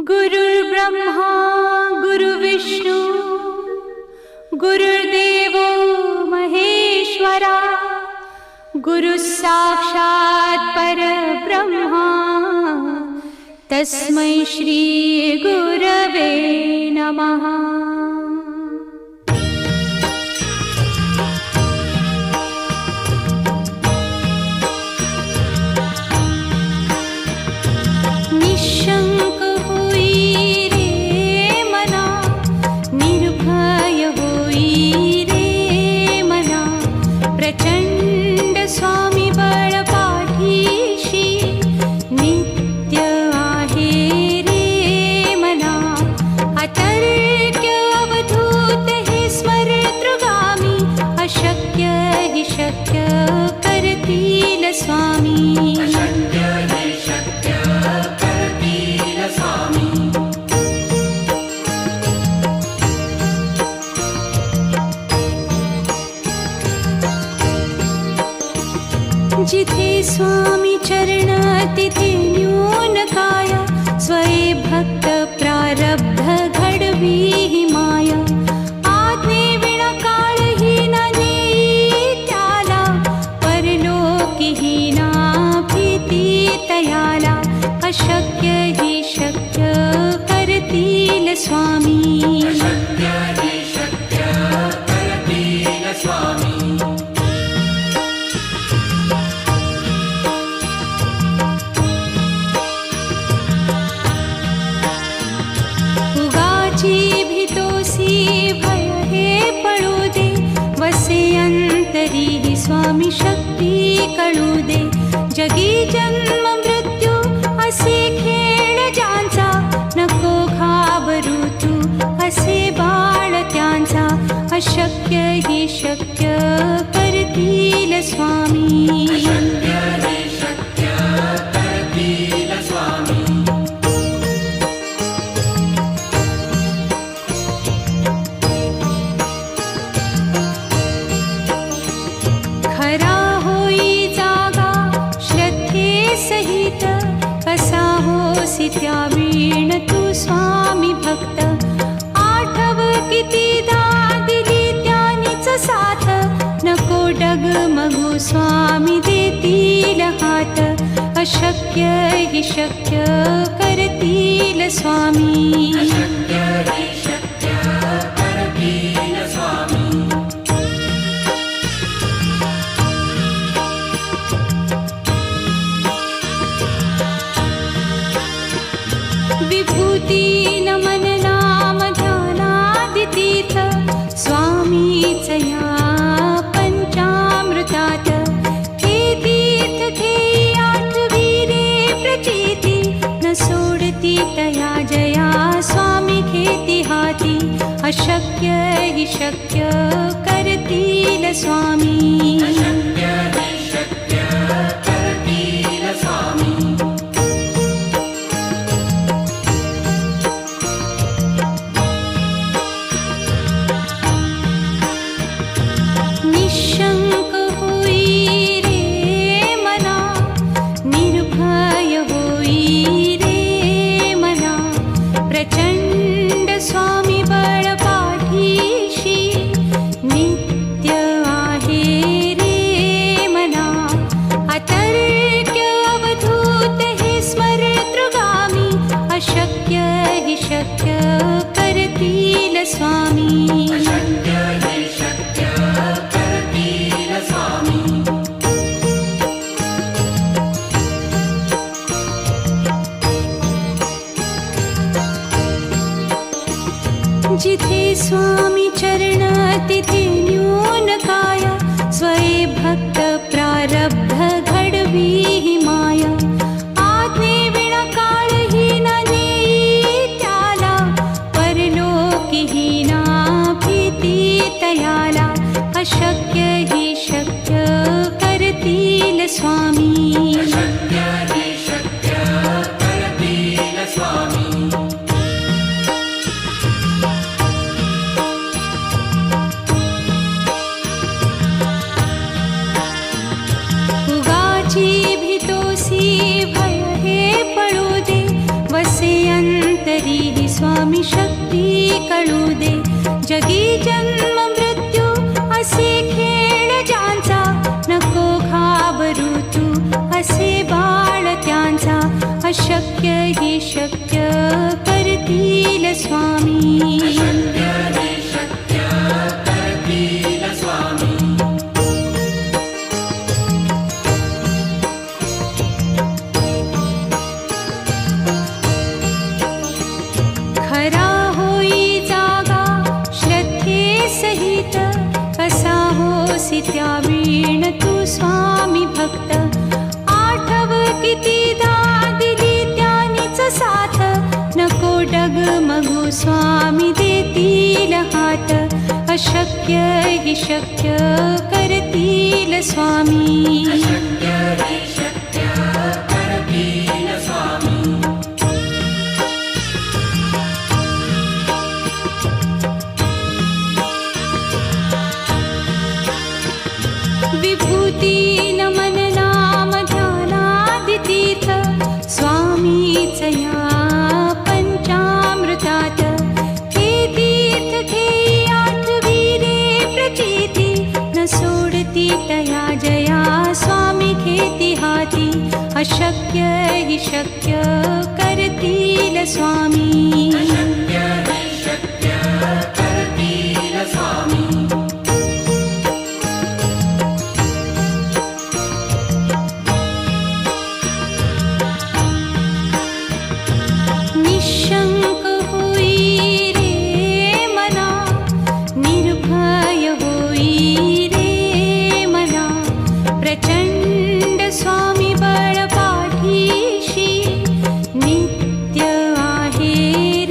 गुरुर्ब्रह्मा गुरुर्विष्णू गुरुर्देवो महेश्वरा गुरुः साक्षात् परब्रह्मा तस्मै श्री गुरवे नमः। जिथे स्वामी चरण तिथे न्यून काया स्वये भक्त प्रारब्ध घडवी ही माया। आज्ञे विना काळही ना नेई त्याला परलोकी ही ना भीती तयाला। अशक्य ही शक्य करतील स्वामी स्वामी शक्ती कळू दे। जगी जन्म मृत्यू असे खेळ ज्यांचा नको घाबरू तू असे बाळ त्यांचा। अशक्य ही शक्य करतील स्वामी त्या वीण तू स्वामी भक्त। आठव कितीदा दिली त्यानीच साथ नको डगमगू स्वामी देतील हात। अशक्य ही शक्य करतील स्वामी विभूती नमन नाम ध्यानादितीर्थ स्वामीच या पंचामृतात। हे तीर्थ घेई आठवी रे प्रचिती न सोडती तया जया स्वामी घेती हाती। अशक्य ही शक्य करतील स्वामी जिथे स्वामी चरण तिथे न्यून काया स्वये भक्त प्रारब्ध घडवी ही माया। आज्ञे विना काळही ना नेई त्याला परलोकी ही ना भीती तयाला। अशक्य ही शक्य करतील स्वामी भय हे पळू दे वसे अंतरी स्वामी शक्ती कळू दे. जगी जन्म मृत्यू असे खेळ ज्यांचा, नको घाबरू तू असे बाळ त्यांचा. अशक्य ही शक्य करतील स्वामी. खरा होई जागा श्रद्धे सहित, कसा होसी त्या वीण तू स्वामी भक्त. आठव कितीदा दिली त्यानीच साथ, नको डगमगू स्वामी देतील हात. अशक्य ही शक्य करतील स्वामी. विभूती नमन नाम ध्यानादितीर्थ, स्वामीच या पंचामृतात. हे तीर्थ घेई आठवी रे प्रचिती, न सोडती तया जया स्वामी घेती हाती. अशक्य ही शक्य करतील स्वामी. निशंक होई रे मना, निर्भय होई रे मना. प्रचंड स्वामी बळ पाठीशी, नित्य आहे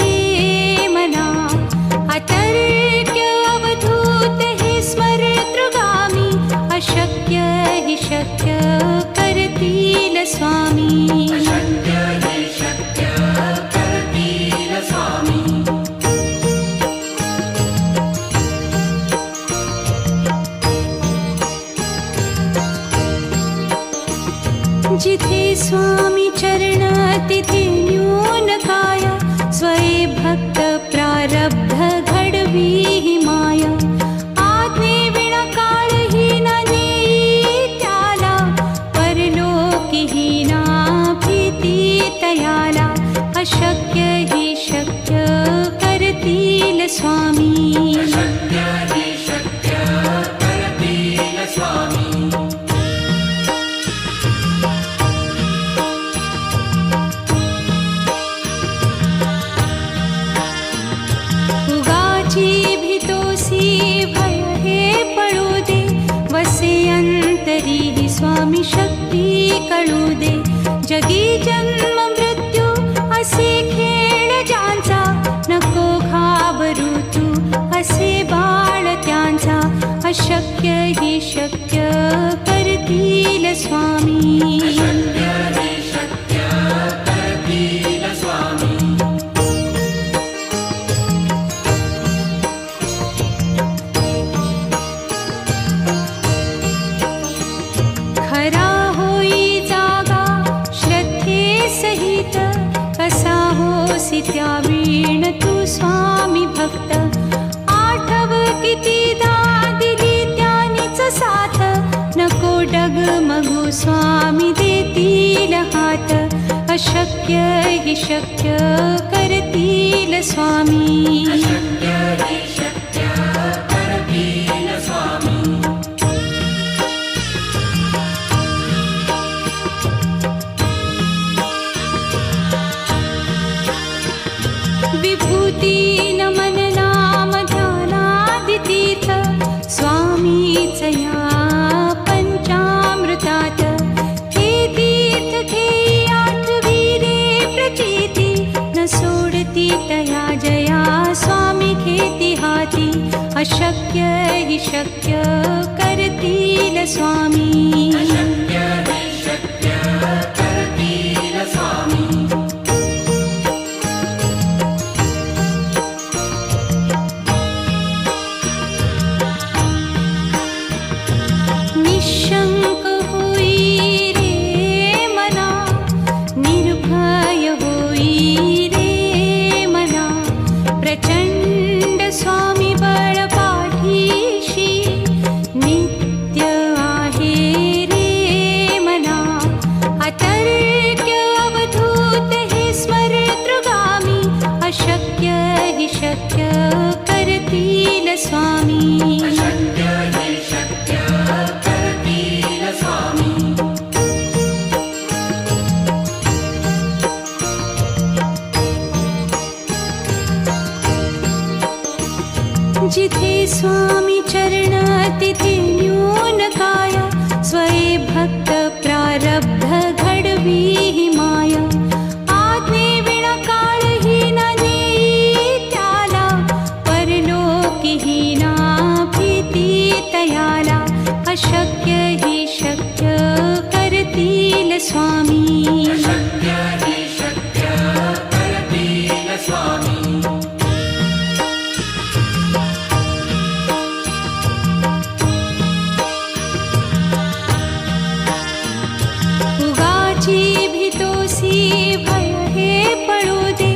रे मना. अतर्क्य अवधूत हे स्मरतृगामी, अशक्य हि शक्य करतील स्वामी. जिथे स्वामी चरण तिथे न्यून काया, स्वये भक्त प्रारब्ध घडवी ही माया. आज्ञे विना काळही न नेई त्याला, परलोकी ही ना भीती तयाला. अशक्य ही शक्य करतील स्वामी. भय हे पळू दे, वसे अंतरी स्वामी शक्ती कळू दे. जगी जन्म मृत्यू असे खेळ ज्यांचा, नको घाबरू तू असे बाळ त्यांचा. अशक्य ही शक्य करतील स्वामी. खरा होई जागा श्रद्धे सहित, कसा होसी त्या वीण तू स्वामी भक्त. आठव कितीदा दिली त्यानीच साथ, नको डगमगू स्वामी देतील हात. अशक्य हि शक्य करतील स्वामी. विभूती नमन नाम ध्यानादितीर्थ, स्वामीच या पंचामृतात. हे तीर्थ घेई आठवी रे प्रचिती, न सोडती तया जया स्वामी घेती हाती. अशक्य हि शक्य करतील स्वामी. निशंक होई रे मना, निर्भय होई रे स्वामी अशक्य हि शक्य करतील स्वामी जिथे स्वामी चरण तिथे न्यून काय स्वये भक्त प्रारब्ध घडवी हि माया आज्ञे विना काळही न नेई त्याला परलोकीही ना भीती तयाला अशक्य हि शक्य करतील स्वामी अशक्य हि शक्य करतील स्वामी भय हे पडू दे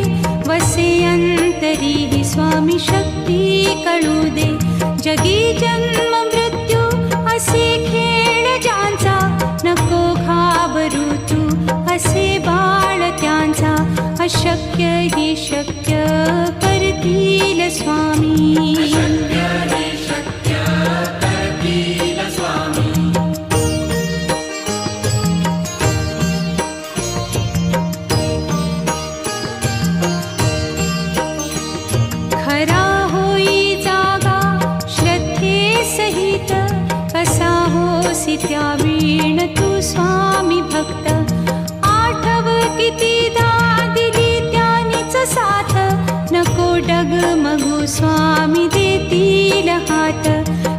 वसे अंतरी हि स्वामी शक्ती कळू दे जगी जन्म मृत्यू असे खेळ ज्यांचा नको घाबरू तू असे बाळ त्यांचा अशक्य हि शक्य करतील स्वामी अशक्य हि शक्य करतील स्वामी त्या वीण तू स्वामी भक्त आठव कितीदा दिली त्यानीच साथ नको डगमगू स्वामी देतील हात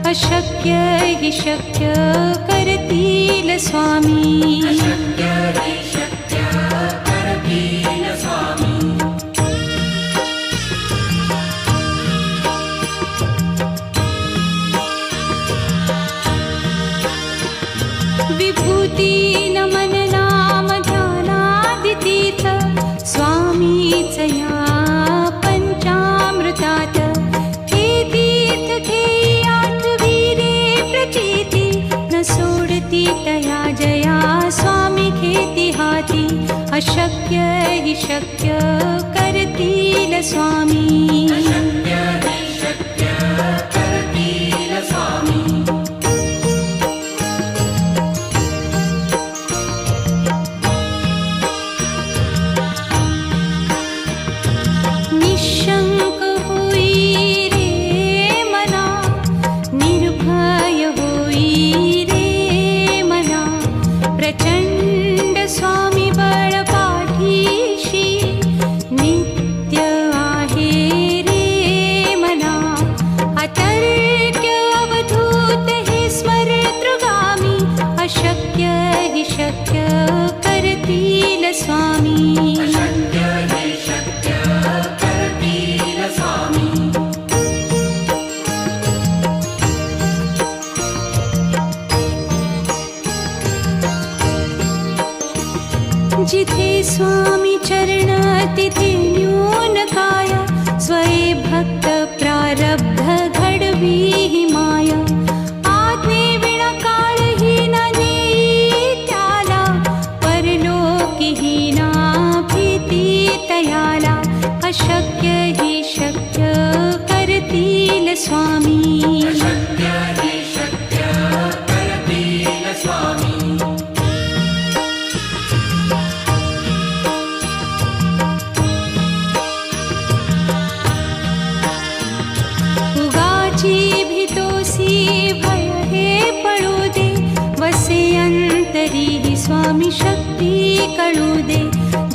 अशक्य हि शक्य करतील स्वामी अशक्य हि शक्य करतील स्वामी विभूती नमन नाम ध्यानादितीर्थ स्वामीच या पंचामृतात हे तीर्थ घेई आठवी रे प्रचिती न सोडती तया जया स्वामी घेती हाती अशक्य हि शक्य करतील स्वामी अशक्य हि शक्य करतील स्वामी निशंक होई रे मना निर्भय होई रे मना प्रचंड स्वामी बळ पाठीशी नित्य आहे रे मना अतर्क्य अवधूत हे स्मरतृगामी अशक्य हि शक्य करतील स्वामी अशक्य हि शक्य करतील स्वामी जिथे स्वामी चरण तिथे न्यून काय स्वये भक्त प्रारब्ध घडवी हि माया आज्ञे विना काळही न नेई त्याला परलोकीही ना भीती तयाला अशक्य हि शक्य करतील स्वामी अशक्य हि शक्य करतील स्वामी भय हे पडू दे वसे अंतरी हि स्वामी शक्ती कळू दे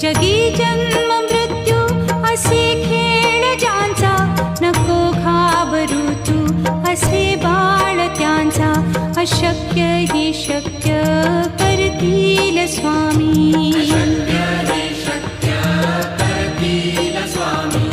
जगी जन्म मृत्यू असे खेळ ज्यांचा नको घाबरू तू असे बाळ त्यांचा अशक्य हि शक्य करतील स्वामी अशक्य हि शक्य करतील स्वामी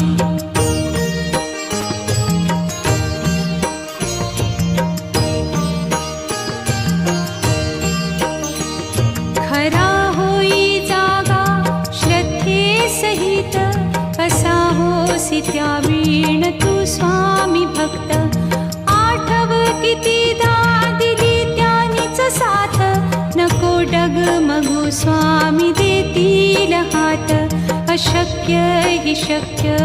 त्या वीण तू स्वामी भक्त आठव कितीदा दिली त्यानीच साथ नको डगमगू स्वामी देतील हात अशक्य हि शक्य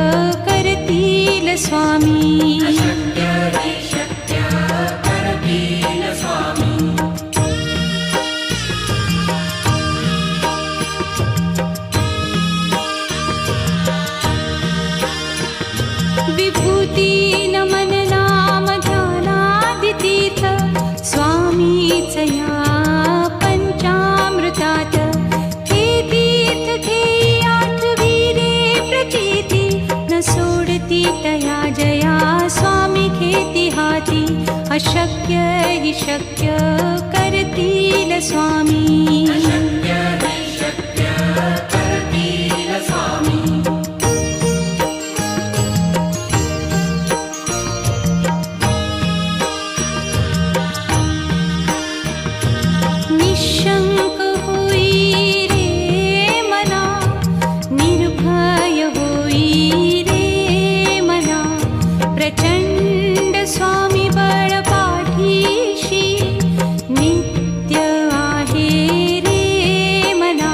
करतील स्वामी. अशक्य हि शक्य करतील स्वामी. विभूती नमन नाम ध्यानादितीर्थ स्वामीच या पंचामृतात. हे तीर्थ घेई आठविरे प्रचिती न सोडती तया जया स्वामी घेती हाती. अशक्य हि शक्य करतील स्वामी. अशक्य हि शक्य करतील स्वामी. निशंक होई रे मना, निर्भय होई रे मना. प्रचंड स्वामी बळ पाठीशी नित्य आहे रे मना.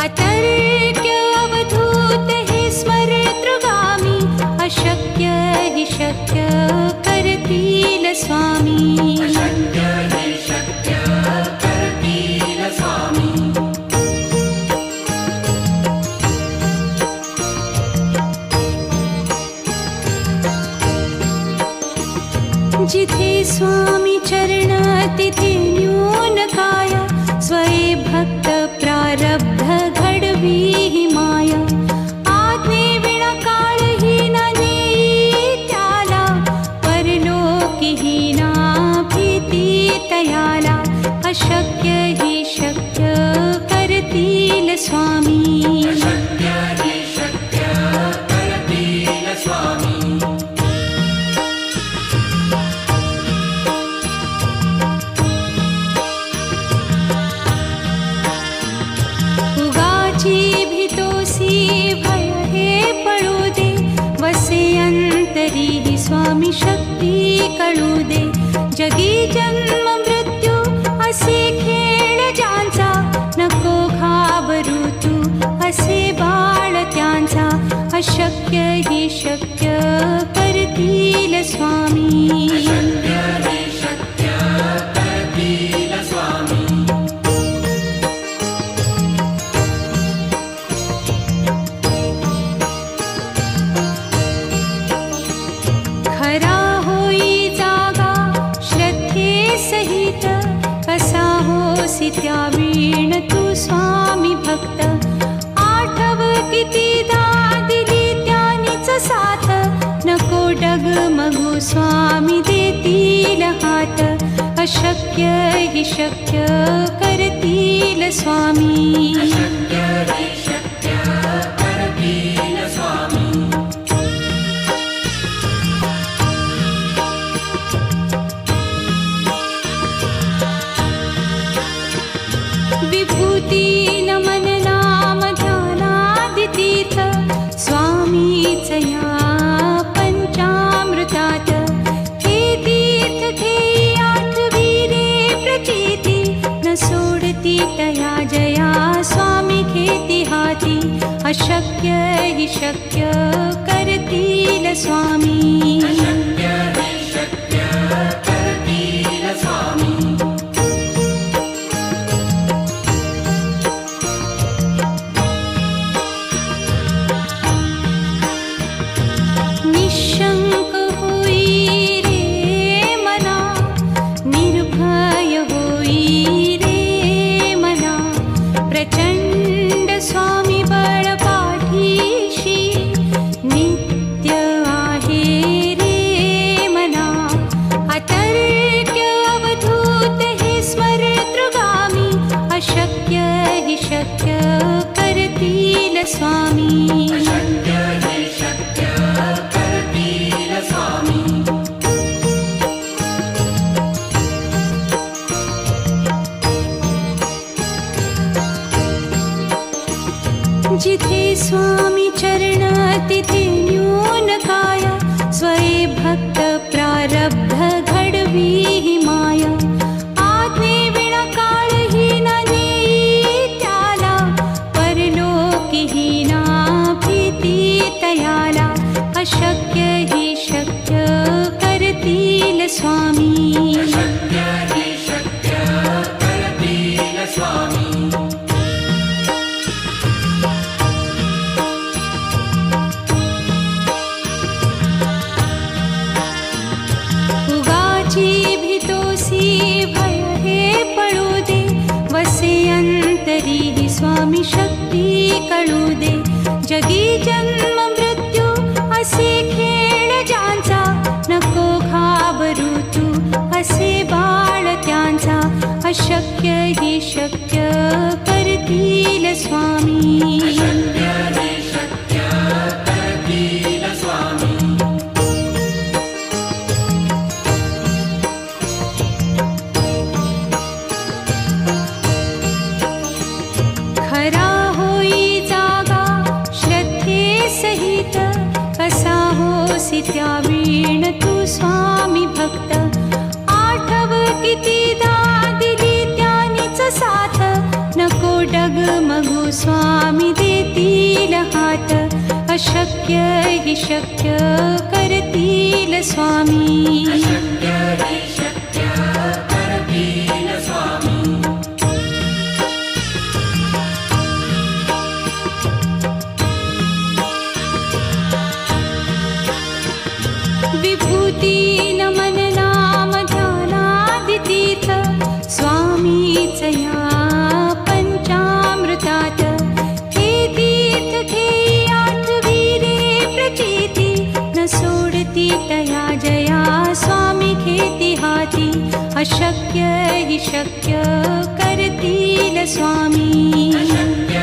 अतर्क्य अवधूत हे स्मरतृगामी. अशक्य हि शक्य करतील स्वामी. अशक्य हि शक्य करतील स्वामी. जिथे स्वामी चरण तिथे न्यून काय. स्वये भक्त प्रारब्ध घडवी ही माया. आज्ञे विना काळही न नेई त्याला. परलोकीही ना भीती तयाला. अशक्य हि शक्य करतील स्वामी. अशक्य हि शक्य करतील स्वामी. उगाची भीतोसी भय हे पळू दे. वसे अंतरी ही स्वामी शक्ती कळू दे. जगी जन्म मृत्यू असे खेळ ज्यांचा. नको घाबरू तू असे बाळ त्यांचा. अशक्य हि शक्य करतील स्वामी. अशक्य हि शक्य करतील स्वामी. खरा होई जागा श्रद्धे सहित. कसा होसी त्या वीण तू स्वामी भक्त. आठव कितीदा दिली त्यानीच साथ. नको डगमगू स्वामी देतील हात. अशक्य हि शक्य करतील स्वामी. अशक्य हि शक्य करतील स्वामी. विभूती नमन नाम ध्यानादितीर्थ स्वामीच या पंचामृतात. हे तीर्थ घेई आठविरे प्रचिती न सोडती तया जया स्वामी घेती हाती. अशक्य हि शक्य करतील स्वामी. अशक्य हि शक्य करतील स्वामी. निशंक होई रे मना, निर्भय होई रे मना. प्रचंड स्वामी बळ पाठीशी नित्य आहे रे मना. अतर्क्य अवधूत हे स्मरतृगामी. अशक्य हि शक्य करतील स्वामी. अशक्य हि शक्य करतील स्वामी. जिथे स्वामी चरण तिथे न्यून काय. स्वये भक्त प्रारब्ध घडवी ही माया. आज्ञे विना काळही न नेई त्याला. परलोकीही ना भीती तयाला. अशक्य हि शक्य करतील स्वामी अशक्य हि शक्य करतील स्वामी उगाची भीतोसी भय हे पळू दे वसे अंतरी ही स्वामी शक्ती कळू दे जगी जन्म मृत्यू असे खेळ ज्यांचा नको घाबरू तू असे बाळ त्यांचा अशक्य हि शक्य करतील स्वामी अशक्य हि शक्य करतील स्वामी खरा होई जागा श्रद्धे सहित कसा होसी त्या वीण तू स्वामी भक्त आठव कितीदा दिली त्यानीच साथ नको डगमगू स्वामी देतील हात अशक्य हि शक्य करतील स्वामी अशक्य हि शक्य करतील स्वामी विभूती नमन नाम ध्यानादितीर्थ स्वामीच या पंचामृतात हे तीर्थ घेई आठवी रे प्रचिती न सोडती तया जया स्वामी घेती हाती अशक्य हि शक्य करतील स्वामी अशक्य